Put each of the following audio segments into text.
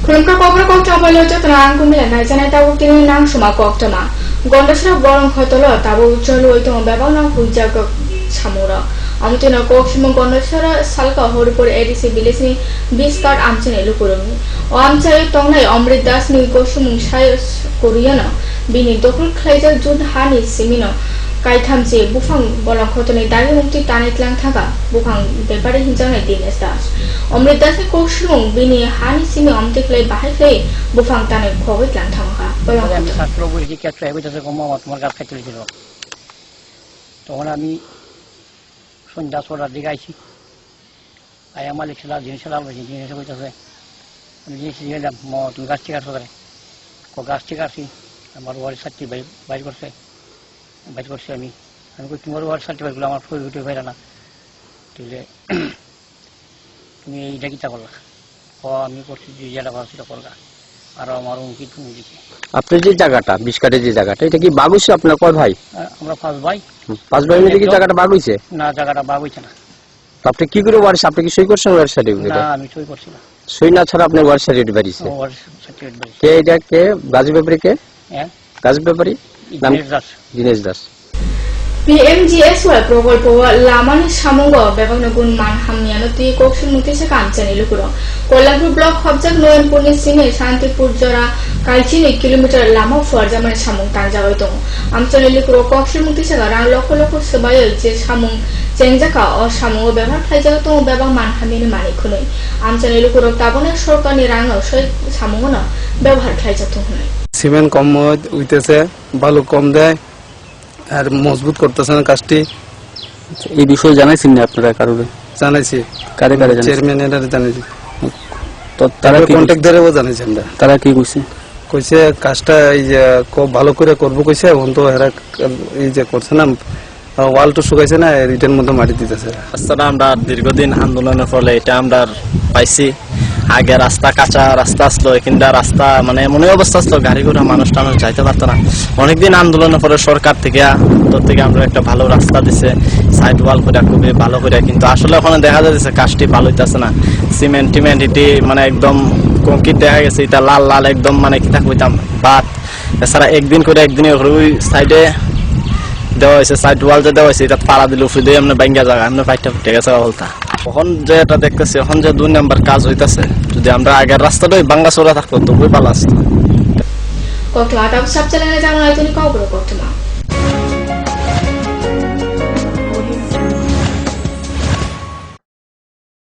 Hulungka kobra kokta bolo jot rang kumile nai janai tabu tini nang suma kokta ma. Gondasra borong khotolo tabu cholu oitong bebang nang hujja ko samura. Amutina kok simong gondasra salka horupor edisi bilisni 20 card amchane lukurungi. O amchai tongnai Amrit Das ni kosumung sai Koreana bini dokul khlaijak jun hani simino কাইথামছে বুফাং বলা খতনে দাগে মুক্তি টানেতলাং থাকা বুফাং ব্যাপারে হিংজানাই দিনেশ দাস অমৃত দাসে কৌশলং বিনি হানি সিমি অমতেকলাই বাহাইলাই বুফাং টানে খবইতলাং থামা বলা আমি ছাত্র বই শিক্ষা ট্রাই কইতাছে কম তোমার কাছে খাইতে ছিল তখন আমি সন্ধ্যা ছটার দিকে আইছি আই আমার লেখলা জিনিস লাগাইছি জিনিস কইতাছে আমি জিনিস দিলাম তুমি গাছ থেকে আসো গাছ থেকে আসি আমার ওয়ারি সাথী বাইর করছে বাইর করছি আমি কই তোমার ওয়ার সার্টিফিকেটগুলো আমার ফটো ভিডিও পাইলা না তাহলে তুমি এইটা কিতা করলা আমি করছি যে জায়গাটা ভালো সেটা করলা আর আমার অঙ্কিত তুমি দিকে আপনার যে জায়গাটা 20 কাঠের যে জায়গাটা এটা কি বাগ হইছে আপনার কয় ভাই আমরা 5 ভাই মিলে কি জায়গাটা বাগ হইছে না জায়গাটা বাগ হইছে না আপনি কি করে ওয়ার আপনি কি সই করছেন ওয়ার সার্টিফিকেট না আমি সই করছি না সই না ছাড়া আপনি ওয়ার সার্টিফিকেট বাড়িছে ওয়ার সার্টিফিকেট বাড়িছে কে এটা কে গাজী ব্যাপারী কে হ্যাঁ গাজী ব্যাপারী নাম দিনেশ দাস PMGSY প্রকল্প লামানি সামঙ্গ বেবাংনগুন মানহামিয়ানতি কোকসুন মুতিসে কামচানি লুকুর কল্যাণপুর ব্লক হবজাক নয়নপুরনি সিনে শান্তিপুর জরা কালচিনি কিলোমিটার লামা ফরজামানি সামং তানজাবাই দং আমচানি লুকুর কোকসুন মুতিসে রাং লক্ষ লক্ষ সবাই যে সামং চেংজাকা ও সামঙ্গ ব্যবহার খাইজাগা দং বেবাং মানহামিনি মানি খুনই আমচানি লুকুর তাবনের সরকারনি রাং সই সামঙ্গ না ব্যবহার খাইজাত হই সিমেন্ট কম হইতেছে বালু কম দেয় আর মজবুত করতেছে না কাজটি এই বিষয়ে জানাইছেন না আপনারা কারোরে জানাইছি কারে জানাইছেন চেয়ারম্যান এর জানাইছি তো তারা কি কন্টাক্ট ধরেও জানাইছেন না তারা কি কইছে কইছে কাজটা এই যে খুব ভালো করে করব কইছে এখন তো এরা এই যে করছে না ওয়াল তো শুকাইছে না রিটার্ন মধ্যে মাটি দিতেছে রাস্তাটা আমরা দীর্ঘদিন আন্দোলনের ফলে এটা আমরা পাইছি আগে রাস্তা কাঁচা রাস্তা আসলো কিন্তু রাস্তা মানে এমন অবস্থা আসলো গাড়ি ঘোড়া মানুষ টানুষ যাইতে পারতো না অনেকদিন আন্দোলনের পরে সরকার থেকে আমরা একটা ভালো রাস্তা দিছে সাইড ওয়াল করে খুবই ভালো করে কিন্তু আসলে ওখানে দেখা যাচ্ছে কাজটি ভালো হইতেছে না সিমেন্ট এটি মানে একদম কংক্রিট দেখা গেছে এটা লাল লাল একদম মানে কি থাকতাম বাদ এছাড়া একদিন ওই সাইডে দেওয়া হয়েছে সাইড ওয়াল যে দেওয়া হয়েছে এটা পাড়া দিলে উফে দিয়ে এমনি ব্যাঙ্গা জায়গা এমনি ফাইটটা ফুটে গেছে বলতা এখন যে এটা দেখতেছি এখন যে 2 নম্বর কাজ হইতাছে যদি আমরা আগের রাস্তাটাই ভাঙ্গা চোরা থাকতো তো খুবই ভালো আসতো কতলা তাব সব চ্যানেলে জানা আইতনি কবর করতমা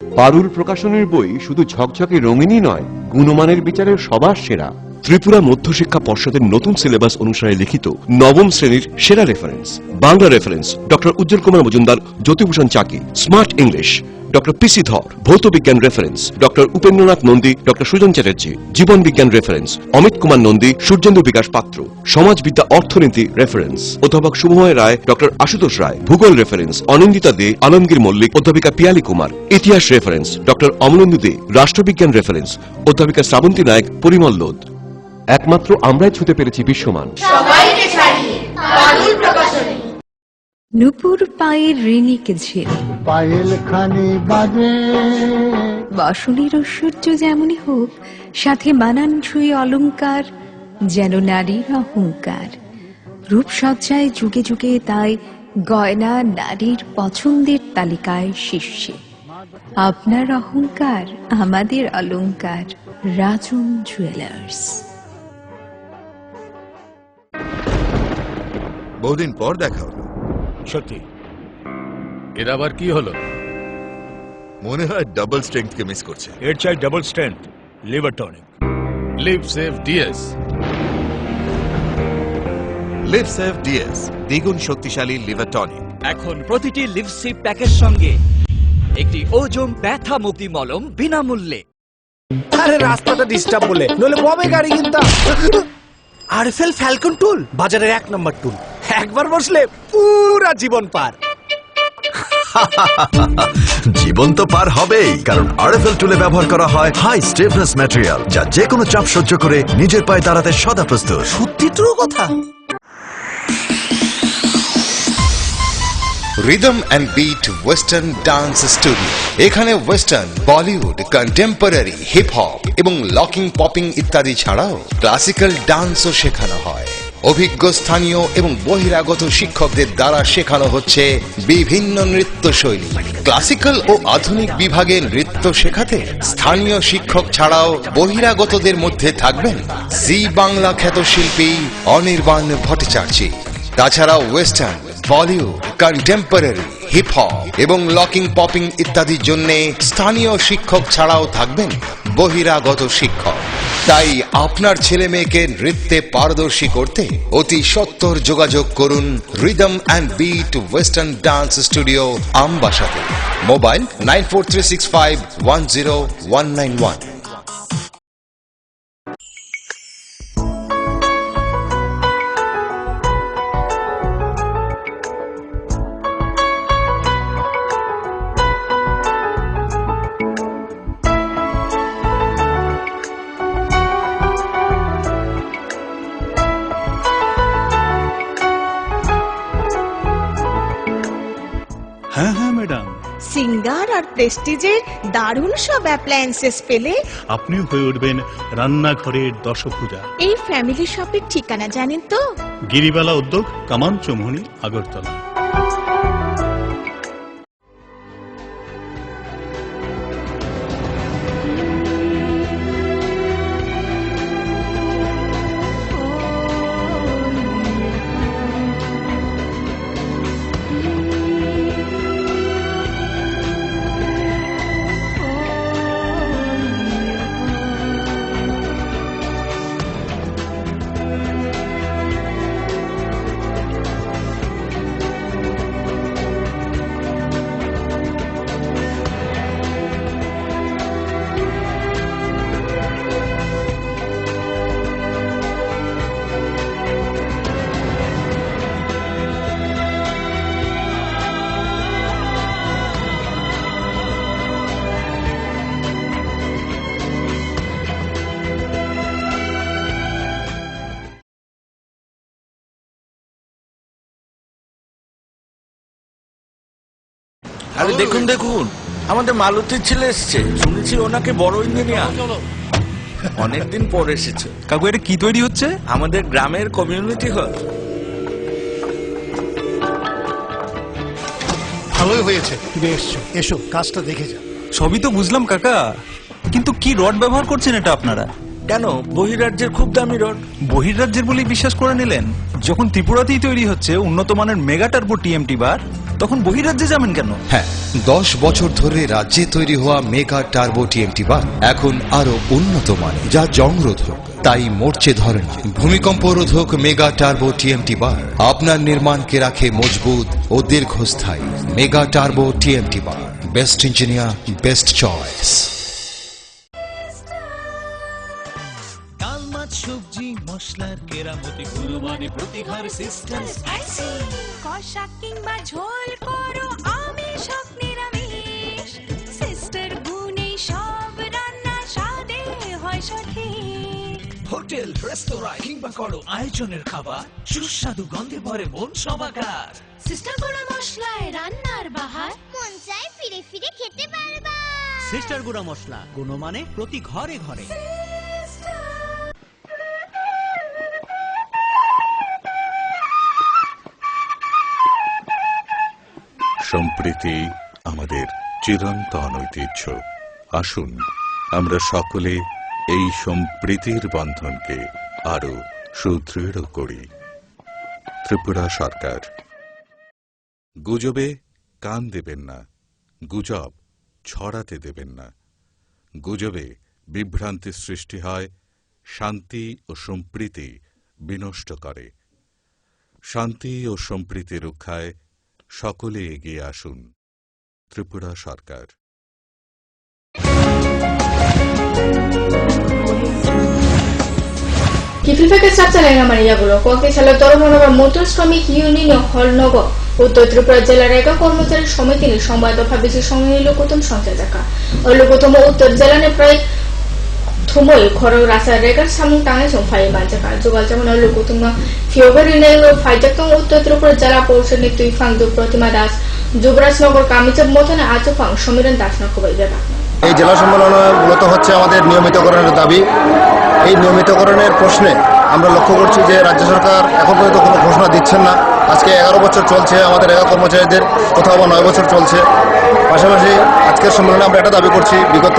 পারুল প্রকাশনের বই শুধু ঝকঝকে রঙিনই নয় গুণমানের বিচারের সবার সেরা ত্রিপুরা মধ্যশিক্ষা পর্ষদের নতুন সিলেবাস অনুসারে লিখিত নবম শ্রেণীর সেরা reference Bangla reference doctor Ujjwal Kumar Majumdar Jyotibhushan Chaki smart English doctor PC Dhar ভৌত বিজ্ঞান reference doctor Upendranath Nandi doctor Sujan Chatterjee জীবন বিজ্ঞান রেফারেন্স অমিত কুমার নন্দী সূর্যেন্দু বিকাশ পাত্র সমাজবিদ্যা অর্থনীতি রেফারেন্স অধ্যাপক শুভময় রায় ডক্টর আশুতোষ রায় ভূগোল রেফারেন্স অনিন্দিতা দে আলমগীর মল্লিক অধ্যাপিকা পিয়ালি কুমার ইতিহাস রেফারেন্স ডক্টর অমলেন্দু দে রাষ্ট্রবিজ্ঞান রেফারেন্স অধ্যাপিকা শ্রাবন্তী নায়ক পরিমল লোদ একমাত্র আমরাই ছুঁতে পেরেছি বিশ্বমান নুপুর পায়ের ঋণিক ঝিল পায়েল খানি বাজে বাসনের ঐশ্বর্য যেমনই হোক সাথে মানানসই অলংকার যেন নারীর অহংকার রূপসজ্জায় যুগে যুগে তাই গয়না নারীর পছন্দের তালিকায় শীর্ষে আপনার অহংকার আমাদের অলংকার রাজন জুয়েলার্স বহুদিন পর দেখা হলো সত্যি এর আবার কি হলো মনে হয় ডাবল স্ট্রেংথ কে মিস করছে এর চাই double strength liver tonic live save DS live save DS দ্বিগুণ শক্তিশালী লিভার টনিক এখন প্রতিটি লিভ সেভ প্যাকের সঙ্গে একটি ওজোন ব্যথা মুক্তি মলম বিনামূল্যে আরে রাস্তাটা ডিস্টার্ব বলে নলে কবে গাড়ি কিনতাম আরএফএল ফ্যালকন টুল বাজারের 1 নম্বর টুল একবার বসলে পুরা জীবন পার জীবন তো পার হবেই কারণ আরএফএল টুলে ব্যবহার করা হয় হাই স্টিফনেস ম্যাটেরিয়াল যা যে কোনো চাপ সহ্য করে নিজের পায়ে দাঁড়াতে সদা প্রস্তুত সত্যি ট্রু কথা rhythm and beat western dance studio. এখানে western, Bollywood, contemporary, hip hop এবং লকিং, পপিং ইত্যাদি ছাড়াও ক্লাসিক্যাল ডান্সও শেখানো হয়। অভিজ্ঞ স্থানীয় এবং বহিরাগত শিক্ষকদের দ্বারা শেখানো হচ্ছে বিভিন্ন নৃত্য শৈলী। ক্লাসিক্যাল ও আধুনিক বিভাগে নৃত্য শেখাতে স্থানীয় শিক্ষক ছাড়াও বহিরাগতদের মধ্যে থাকবেন জি বাংলা খ্যাত শিল্পী অনির্বাণ ভট্টাচার্য। তাছাড়া western, Bollywood, contemporary, hip hop এবং লকিং, পপিং ইত্যাদির জন্য স্থানীয় শিক্ষক ছাড়াও থাকবেন বহিরাগত শিক্ষক। তাই আপনার ছেলে মেয়েকে নৃত্যে পারদর্শী করতে অতি সত্বর যোগাযোগ করুন rhythm and beat western dance studio, আমবাসাতে। মোবাইল 9436510191। হ্যাঁ হ্যাঁ ম্যাডাম, সিঙ্গার আর প্রেস্টিজের দারুণ সব অ্যাপ্লায়েন্সেস পেলে আপনিও হয়ে উঠবেন রান্নাঘরের দশভুজা। এই ফ্যামিলি শপের ঠিকানা জানেন তো? গিরিবালা উদ্যোগ, কামান চৌমুহনী, আগরতলা। আরে দেখুন দেখুন, আমাদের মালতীর ছেলে এসছে, শুনেছি ওনাকে বড় ইঞ্জিনিয়ার। অনেকদিন পর এসেছে। কাকু এটা কি তৈরি হচ্ছে? আমাদের গ্রামের কমিউনিটি হল। ভালোই হয়েছে তুমি এসছো, এসো কাজটা দেখে যা। সবই তো বুঝলাম কাকা, কিন্তু কি রড ব্যবহার করছেন এটা আপনারা? কেন, বহিরাজ্যের খুব দামি রড। বহিরাজ্যের বলেই বিশ্বাস করে নিলেন? যখন ত্রিপুরাতেই তৈরি হচ্ছে উন্নত মানের মেগা টার্বো টিএমটি বার, তখন বহিরাজ্যে যাবেন কেন? হ্যাঁ, 10 বছর ধরে রাজ্যে তৈরি হওয়া মেগা টার্বো টিএমটি বার এখন আরো উন্নত মানের, যা জংরোধক, তাই মরচে ধরে না। ভূমিকম্প রোধক মেগা টার্বো টিএমটি বার আপনার নির্মাণকে রাখে মজবুত ও দীর্ঘস্থায়ী। মেগা টার্বো টিএমটি বার, বেস্ট ইঞ্জিনিয়ার, বেস্ট চয়েস। সবজি মশলার কেরামতি গুরুমানি প্রতিঘর সিস্টেম, কষা কিংবা ঝোল করো আমিষ হোক নিরামিষ, সিস্টার গুণে সব রান্না স্বাদে হয় সঠিক। হোটেল, রেস্তোরাঁ কিংবা করো আয়োজনের খাবার, সুস্বাদু গন্ধে ভরে মন সবাকার। সিস্টার গুঁড়া মশলায় রান্নার বাহার, মন চায় ফিরে ফিরে খেতে পারবা। সিস্টার গুঁড়া মশলা, গুণমানে প্রতি ঘরে ঘরে। সম্প্রীতি আমাদের চিরন্তন ঐতিহ্য। আসুন আমরা সকলে এই সম্প্রীতির বন্ধনকে আরো সুদৃঢ় করি। ত্রিপুরা সরকার। গুজবে কান দেবেন না, গুজব ছড়াতে দেবেন না। গুজবে বিভ্রান্তি সৃষ্টি হয়, শান্তি ও সম্প্রীতি বিনষ্ট করে। শান্তি ও সম্প্রীতি রক্ষায় সকলে এগিয়ে আসুন। ত্রিপুরা সরকার। কিফিলফেকে চাপচালেন আমার ইয়াগুলো কয়েকটি সালের তরুণনগর মোটর শ্রমিক ইউনিয়ন হলনগর উত্তর ত্রিপুরা জেলার একা কর্মচারী সমিতির সময় দফা বেশি সংগ্রহী লোকতম সংখ্যা দেখা ওই লোকতম উত্তর জেলানে প্রায় thumoi khorok rasa regar samung tangai somphai manjaka jogal jamon lokutungma February nelo phaijatong Uttor Tripura jela পরিষদের তুইফাং দু প্রতিমা দাস যুবরাজনগর কামিচাপ মতনে আচফাং সমীরণ দাস নকবাই ব্যাপার এই জেলা সম্মেলন মূলত হচ্ছে আমাদের নিয়মিতকরণের দাবি। এই নিয়মিতকরণের প্রশ্নে আমরা লক্ষ্য করছি যে রাজ্য সরকার এখন পর্যন্ত কোনো ঘোষণা দিচ্ছেন না। আজকে 11 বছর চলছে আমাদের একা কর্মচারীদের, কোথাও বা 9 বছর চলছে। পাশাপাশি আজকের সম্মেলনে আমরা একটা দাবি করছি, বিগত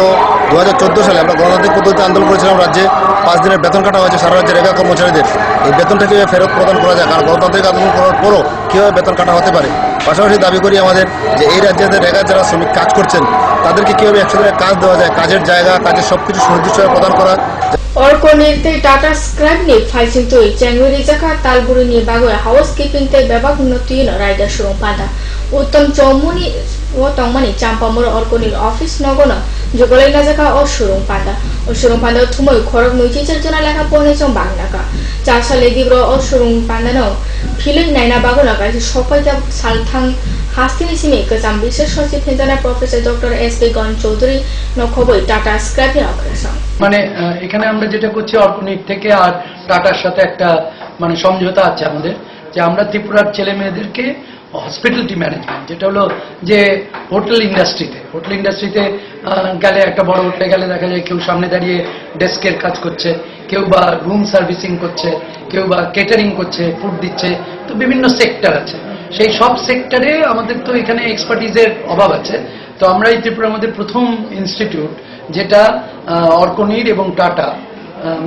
2014 সালে আমরা গণতান্ত্রিক পদ্ধতিতে আন্দোলন করেছিলাম, রাজ্যে 5 দিনের বেতন কাটা হয়েছে সারা রাজ্যের একা কর্মচারীদের। এই বেতনটা কীভাবে ফেরত প্রদান করা যায়, কারণ গণতান্ত্রিক আন্দোলন করার পরও কীভাবে বেতন কাটা হতে পারে। পাশাপাশি দাবি করি আমাদের যে এই রাজ্যের একা যারা শ্রমিক কাজ করছেন তাদেরকে কীভাবে 100 দিনের কাজ দেওয়া যায়, কাজের জায়গা, কাজের সবকিছু সুনির্দিষ্টভাবে প্রদান করা। Orkonirte Tata Scribe ni fighting to January Jaka Talburi ni Bago housekeeping te Babak Notino Rider Shurung Panda Uttam Chomuni Wotongmani Champamur Orkonil Office Nogono Jogolai Najaka or Shurung Panda or Shurung Panda Tumoy Korok Nujicha Jona Laka Ponechon Bangnaka Chasa Ledibro or Shurung Pandano Feeling Naina Bagonaka Shopata Saltang Hastings Makers বিশেষ সচিব হিন্দানা professor doctor S K গণ Chowdhury নখবই tata স্ক্র্যাপের অগ্রসর মানে এখানে আমরা যেটা করছি অর্কনিক থেকে আর টাটার সাথে একটা মানে সমঝোতা আছে আমাদের, যে আমরা ত্রিপুরার ছেলে মেয়েদেরকে হসপিটালিটি ম্যানেজমেন্ট, যেটা হলো যে হোটেল ইন্ডাস্ট্রিতে গেলে একটা বড় হোটেলে গেলে দেখা যায় কেউ সামনে দাঁড়িয়ে ডেস্কের কাজ করছে, কেউ বা রুম সার্ভিসিং করছে, কেউ বা কেটারিং করছে, ফুড দিচ্ছে, তো বিভিন্ন সেক্টর আছে। সেই সব সেক্টরে আমাদের তো এখানে এক্সপার্টিজের অভাব আছে। তো আমরা এই ত্রিপুরার মধ্যে প্রথম ইনস্টিটিউট যেটা অর্কনির এবং টাটা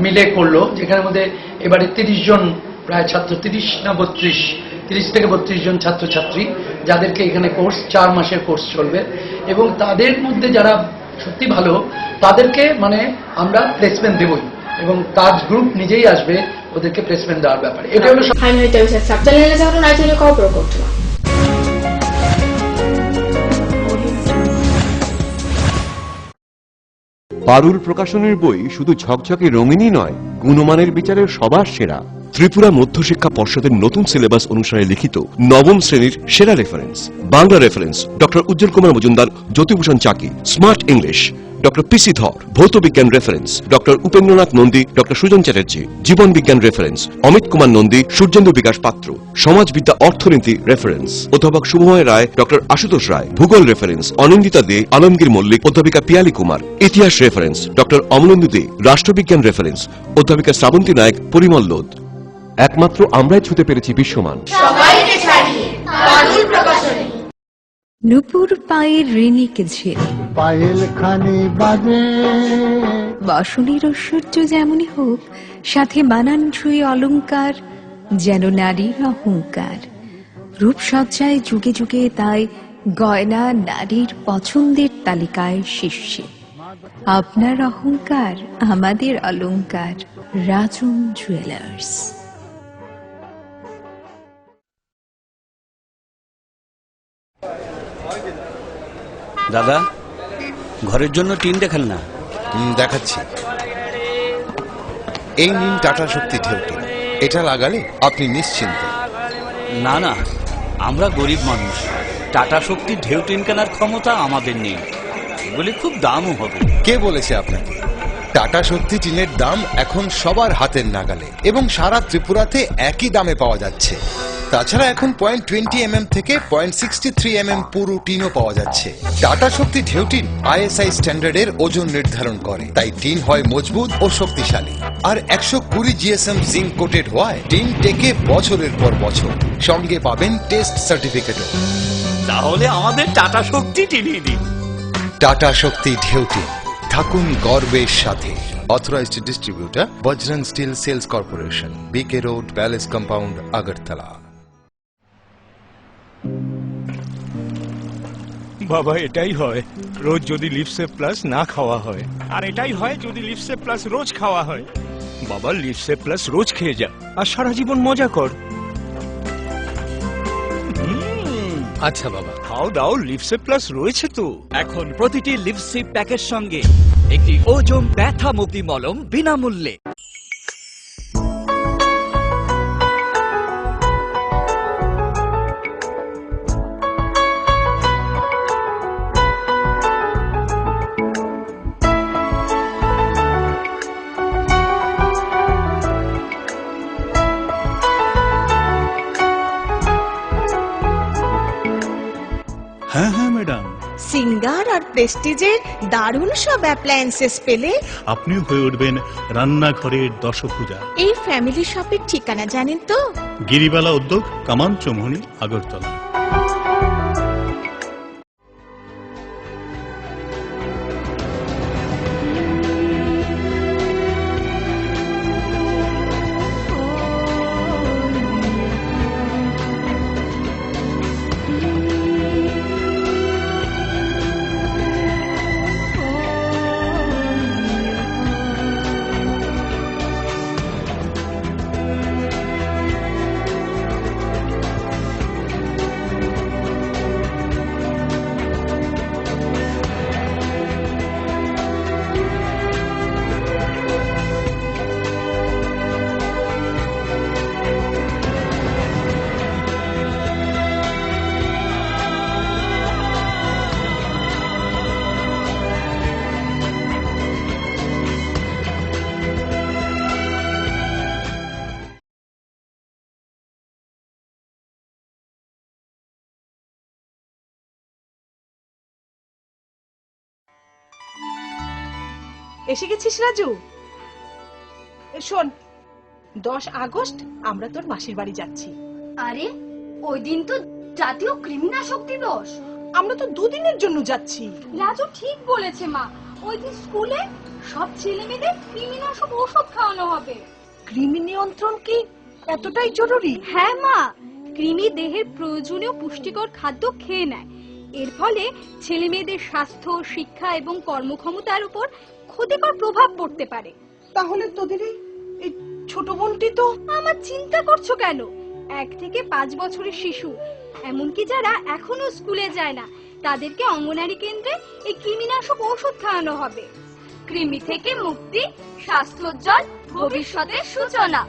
মিলে করলো, যেখানের মধ্যে এবারে 30 জন প্রায় ছাত্র, 30 থেকে 32 জন ছাত্রছাত্রী, যাদেরকে এখানে কোর্স 4 মাসের কোর্স চলবে, এবং তাদের মধ্যে যারা সত্যি ভালো তাদেরকে মানে আমরা প্লেসমেন্ট দেবই, এবং তাজ গ্রুপ নিজেই আসবে ওদেরকে প্লেসমেন্ট দেওয়ার ব্যাপারে। এটা হলো পারুল প্রকাশনের বই শুধু ঝকঝকে রঙিনই নয়, গুণমানের বিচারের সবার সেরা। ত্রিপুরা মধ্যশিক্ষা পর্ষদের নতুন সিলেবাস অনুসারে লিখিত নবম শ্রেণীর সেরা reference. Bangla reference doctor Ujjwal Kumar Majumdar, Jyotibhushan Chaki. Smart English doctor PC Dhar. ভৌত বিজ্ঞান reference doctor Upendranath Nandi, doctor Sujan Chatterjee. জীবন বিজ্ঞান রেফারেন্স অমিত কুমার নন্দী, সূর্যেন্দু বিকাশ পাত্র। সমাজবিদ্যা অর্থনীতি রেফারেন্স অধ্যাপক শুভময় রায়, ডক্টর আশুতোষ রায়। ভূগোল রেফারেন্স অনিন্দিতা দে, আলমগীর মল্লিক, অধ্যাপিকা পিয়ালি কুমার। ইতিহাস রেফারেন্স ডক্টর অমলেন্দু দে। রাষ্ট্রবিজ্ঞান রেফারেন্স অধ্যাপিকা শ্রাবন্তী নায়ক, পরিমল লোধ। একমাত্র আমরাই ছুতে পেরেছি বিশ্বমান। নুপুর পায়ের ঋণিকে ঝিল পায়েল খানি বাজে বাসনের ঐশ্বর্য যেমনই হোক, সাথে মানানসই অলংকার যেন নারীর অহংকার। রূপসজ্জায় যুগে যুগে তাই গয়না নারীর পছন্দের তালিকায় শীর্ষে। আপনার অহংকার আমাদের অলংকার। রাজন জুয়েলার্স। দাদা, ঘরের জন্য টিন দেখান না। দেখাচ্ছি। এই নিন টাটা শক্তি ঢেউটি, এটা লাগালে আপনি নিশ্চিন্ত। না না, আমরা গরিব মানুষ, টাটা শক্তি ঢেউ টিন কেনার ক্ষমতা আমাদের নেই। এগুলি খুব দামও হবে। কে বলেছে আপনাকে? টাটা শক্তি টিনের দাম এখন সবার হাতের নাগালে, এবং সারা ত্রিপুরাতে একই দামে পাওয়া যাচ্ছে। তাছাড়া এখন 0.20 থেকে 0.63 পুরো টিনও পাওয়া যাচ্ছে। টাটা শক্তি ঢেউ টিন ISI স্ট্যান্ডার্ডের ওজন নির্ধারণ করে, তাই টিন হয় মজবুত ও শক্তিশালী। আর 120 GSM জিঙ্ক কোটেড হওয়ায় টিন টেকে বছরের পর বছর। সঙ্গে পাবেন টেস্ট সার্টিফিকেটও। তাহলে আমাদের টাটা শক্তি টিনই দিন। টাটা শক্তি ঢেউ টিন, থাকুন গর্বের সাথে। Authorized distributor Bajrang steel sales corporation, BK road, palace compound, Agartala. বাবা, এটাই হয় রোজ যদি লিপসেপ প্লাস না খাওয়া হয়, আর এটাই হয় যদি লিপসেপ প্লাস রোজ খাওয়া হয়। বাবা, লিপসেপ প্লাস রোজ খেয়ে যা আর সারা জীবন মজা কর। আচ্ছা বাবা, খাও দাও, লিপসেপ প্লাস রয়েছে তো। এখন প্রতিটি লিপসিপ প্যাকের সঙ্গে একটি ওজম ব্যথা মুক্তি মলম বিনামূল্যে। হ্যাঁ হ্যাঁ ম্যাডাম, সিঙ্গার আর প্রেস্টিজের দারুণ সব অ্যাপ্লায়েন্সেস পেলে আপনিও হয়ে উঠবেন রান্নাঘরের দশভুজা। এই ফ্যামিলি শপের ঠিকানা জানেন তো? গিরিবালা উদ্যোগ, কামান চৌমুহনী, আগরতলা। এসে গেছিস রাজু? শোন, 10 আগস্ট আমরা তোর মাসির বাড়ি যাচ্ছি। আরে ওই দিন তো জাতীয় কৃমিনাশক দিবস। আমরা তো 2 দিনের জন্য যাচ্ছি। রাজু ঠিক বলেছে মা, ওই দিন স্কুলে সব ছেলে মেয়েদের কৃমিনাশক ওষুধ খাওয়ানো হবে। কৃমি নিয়ন্ত্রণ কি এতটাই জরুরি? হ্যাঁ মা, কৃমি দেহের প্রয়োজনীয় পুষ্টিকর খাদ্য খেয়ে নেয়। এর ফলে ছেলে মেয়েদের স্বাস্থ্য, শিক্ষা এবং কর্মক্ষমতার উপর ক্ষতিকর প্রভাব পড়তে পারে। তাহলে তোদের এই ছোট বোনটি তো। আমার চিন্তা করছো কেন? 1 থেকে 5 বছরের শিশু, এমনকি যারা এখনো স্কুলে যায় না, তাদেরকে অঙ্গনারী কেন্দ্রে এই কৃমিনাশক ওষুধ খাওয়ানো হবে। কৃমি থেকে মুক্তি, স্বাস্থ্যোজ্জ্বল ভবিষ্যতের সূচনা।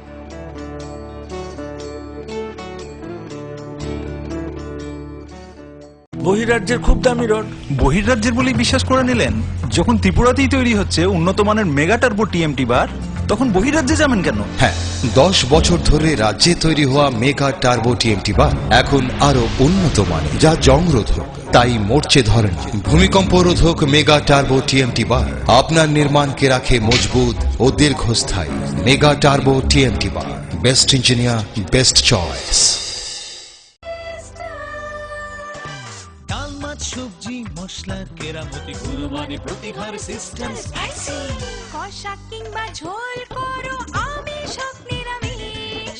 বহিরাজ্যের খুব দামি রড। বহির্রাজ্যের বলেই বিশ্বাস করে নিলেন? যখন ত্রিপুরাতেই তৈরি হচ্ছে উন্নত মানের মেগা টার্বো টিএমটি বার, তখন বহির্রাজ্যে যাবেন কেন? হ্যাঁ, 10 বছর ধরে রাজ্যে তৈরি হওয়া মেগা টার্বো টিএমটি বার এখন আরো উন্নত মানের, যা জংরোধক, তাই মরচে ধরেন। ভূমিকম্প রোধক মেগা টার্বো টিএমটি বার আপনার নির্মাণকে রাখে মজবুত ও দীর্ঘস্থায়ী। মেগা টার্বো টিএমটি বার, বেস্ট ইঞ্জিনিয়ার, বেস্ট চয়েস। ডাল, মাছ, সবজি, মশলার কেরামতি, গুণমানে প্রতি ঘর সিস্টেম স্পাইসি। কষা কিংবা ঝোল করো আমিষ হোক নিরামিষ,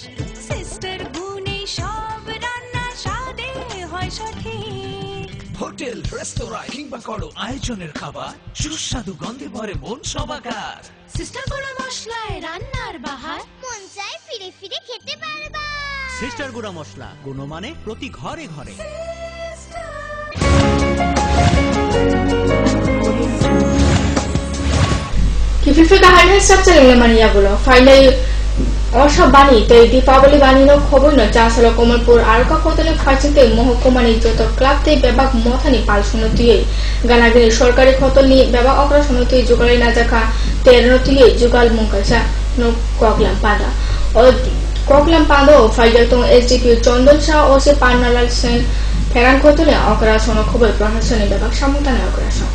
সিস্টার গুণে সব রান্না স্বাদে হয় সঠিক। হোটেল, রেস্তোরাঁ কিংবা করো আয়োজনের খাবার, সুস্বাদু গন্ধে ভরে মন সবাকার। সিস্টার গুঁড়ো মশলায় রান্নার বাহার, মন চায় ফিরে ফিরে খেতে পারবা। সিস্টার গুঁড়া মশলা, গুণমানে প্রতি ঘরে ঘরে। Kififika hanya structure ng laman niya gulo. Finally, অসব বাণী তাই দীপাবলি বাণীর খবর ন চাষাল কমলপুর আরকা কতলে ফাইচিতে মহকুমানি যত ক্লাবতে বেবাক মথানি পাল শুনতিয়ে গানাগিরি সরকারি খতলনি বেবাক অকরা শুনতিয়ে যুগালি নাজাকা তেরনতিয়ে যুগাল মুংকাসা ন কগলাম পাদা ও কগলাম পাদা ও ফাইজাতং এসডিপি চন্দন শাহ ও সে পান্নালাল সেন ফেরান খতলে অকরা শুন খবর প্রশাসনে বেবাক সামুতানে অকরা শুন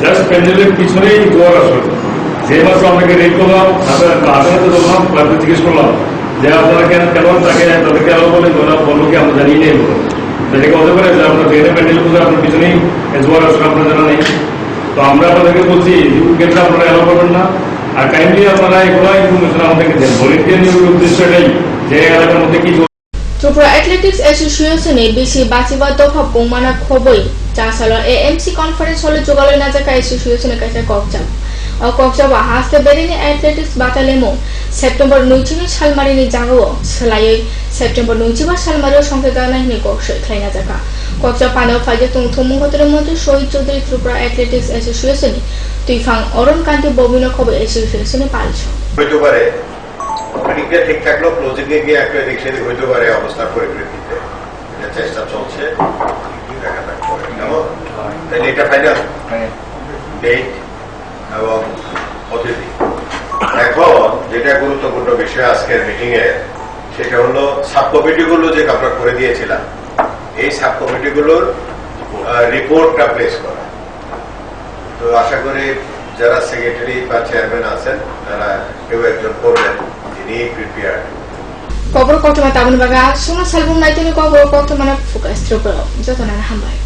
জাস্ট প্যান্ডেলের পিছনেই জোয়ার আসল। যে মাত্র আপনাকে রেড করলাম, আদালতে ধরলাম, ক্লাবকে জিজ্ঞেস করলাম যে আপনারা কেন তাদেরকে আলো বলে বলবো কি আমরা জানিয়ে নেই। সেটাকে হতে পারে যে আপনার বেড়ে প্যান্ডেল পুজো আপনার পিছনেই জোয়ার আসল, আপনার জানা নেই। তো আমরা আপনাদেরকে বলছি ক্ষেত্রে আপনারা এলো করবেন না, আর কাইন্ডলি আপনারা এগুলো ইনফরমেশন আমাদেরকে দেন। ভলেন্টিয়ার নিয়োগের উদ্দেশ্য এটাই যে এলাকার মধ্যে কি ত্রিপুরা অ্যাথলেটিক্স অ্যাসোসিয়েশনে বেশি বাঁচিবার দফা পৌমানা খবই চাষাল এএমসি কনফারেন্স হলে যোগালয় নাজাকা অ্যাসোসিয়েশনের কাছে ককচাম ও ককচাবা হাসতে বেরিনি অ্যাথলেটিক্স বাতালেমো সেপ্টেম্বর 9 সালমারিনি জাগাও সোলাই সেপ্টেম্বর 9 সালমারিও সংখ্যা গানাহিনি ককসই খাই নাজাকা ককচা পানাও ফাইজে থমুগতরের মধ্যে শহীদ চৌধুরী ত্রিপুরা অ্যাথলেটিক্স অ্যাসোসিয়েশনে তুইফাং অরুণ কান্তি ববিনো খবর অ্যাসোসিয়েশনে পালছ হইতে পারে প্ল্যানিংটা ঠিক থাকলেও ক্লোজিংয়ে গিয়ে একটা এদিক সেদিক হইতে পারে অবস্থার পরিপ্রেক্ষিতে এটা চেষ্টা চলছে দেখা যাক পরে কেমন তাহলে এটা ফাইনাল ডেট এবং অতিথি। এখন যেটা গুরুত্বপূর্ণ বিষয় আজকের মিটিং এ সেটা হলো সাব কমিটিগুলো যে আমরা করে দিয়েছিলাম, এই সাব কমিটিগুলোর রিপোর্টটা প্লেস করা। তো আশা করি যারা সেক্রেটারি বা চেয়ারম্যান আছেন তারা কেউ একজন করবেন যিনি prepare. Kobro koto mata abun baga suna salbum naitini kobro koto mana fuka estro pero joto na hambay.